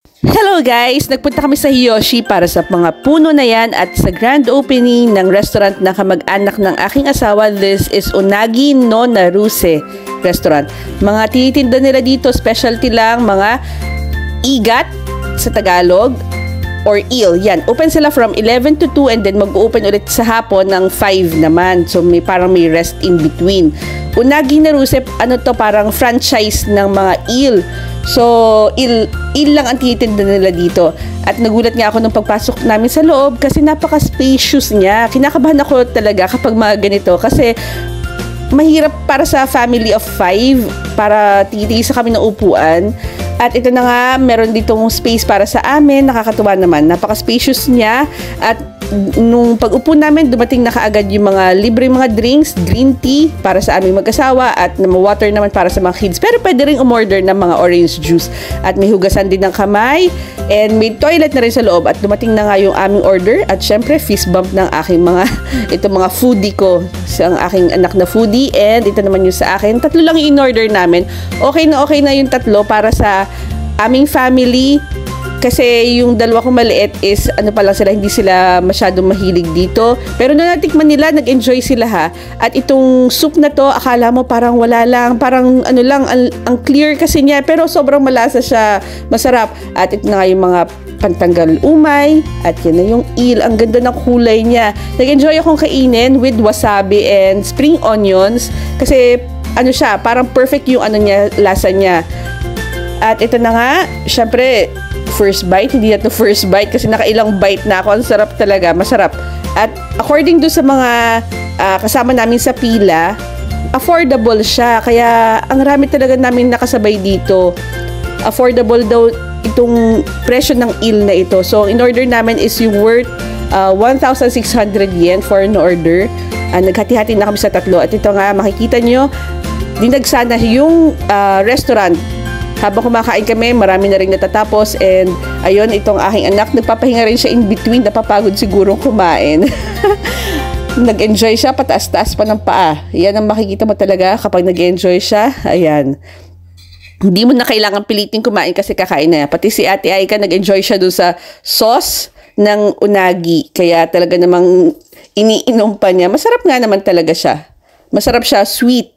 Hello guys! Nagpunta kami sa Hiyoshi para sa mga puno na yan at sa grand opening ng restaurant na kamag-anak ng aking asawa. This is Unagi no Naruse restaurant. Mga tinitinda nila dito, specialty lang, mga igat sa Tagalog or eel. Yan, open sila from 11 to 2 and then mag-open ulit sa hapon ng 5 naman. So parang may rest in between. Unagi Naruse, ano to, parang franchise ng mga eel. So, il lang ang tinitinda nila dito. At nagulat nga ako nung pagpasok namin sa loob kasi napaka-spacious niya. Kinakabahan ako talaga kapag mga ganito kasi mahirap para sa family of 5 para titiisa kami ng upuan. At ito na nga, meron ditong space para sa amin. Nakakatuwa naman. Napaka-spacious niya. At nung pag-upo namin, dumating na kaagad yung mga libre mga drinks, green tea para sa aming mag-asawa at water naman para sa mga kids. Pero pwede rin umorder ng mga orange juice. At may hugasan din ng kamay. And may toilet na rin sa loob. At dumating na nga yung aming order. At syempre, fist bump ng aking mga, ito mga foodie ko. Ang aking anak na foodie. And ito naman yung sa akin. Tatlo lang yung in-order namin. Okay na yung tatlo para sa aming family. Kasi yung dalawa kong maliit is ano pa lang sila, hindi sila masyadong mahilig dito. Pero nung natikman nila, nag-enjoy sila ha. At itong soup na to, akala mo parang wala lang, parang ano lang, ang clear kasi niya. Pero sobrang malasa siya, masarap. At ito na nga yung mga pantanggal umay. At yan na yung eel, ang ganda ng kulay niya. Nag-enjoy akong kainin with wasabi and spring onions. Kasi ano siya, parang perfect yung ano niya, lasa niya. At ito na nga, syempre, first bite, hindi na to first bite kasi nakailang bite na ako. Ang sarap talaga, masarap. At according do sa mga kasama namin sa pila, affordable siya. Kaya ang rami talaga namin nakasabay dito. Affordable daw itong presyo ng eel na ito. So, in order namin is yung worth 1,600 yen for an order. Naghati-hati na kami sa tatlo. At ito nga, makikita nyo, dinagsana yung restaurant. Habang kumakain kami, marami na rin natatapos. And ayun, itong aking anak, nagpapahinga rin siya in between. Napapagod sigurong kumain. Nag-enjoy siya, pataas-taas pa ng paa. Yan ang makikita mo talaga kapag nag-enjoy siya. Ayan. Hindi mo na kailangan pilitin kumain kasi kakain na. Pati si Ate Aika, nag-enjoy siya doon sa sauce ng unagi. Kaya talaga namang iniinom pa niya. Masarap nga naman talaga siya. Masarap siya, sweet.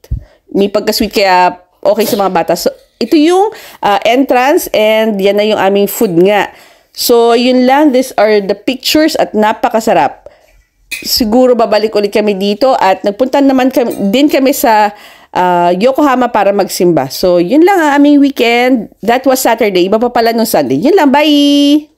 May pagka-sweet kaya okay sa mga bata. So, ito yung entrance and yan na yung aming food nga. So, yun lang. These are the pictures at napakasarap. Siguro babalik ulit kami dito at nagpunta naman din kami sa Yokohama para magsimba. So, yun lang ang aming weekend. That was Saturday. Iba pa pala nung Sunday. Yun lang. Bye!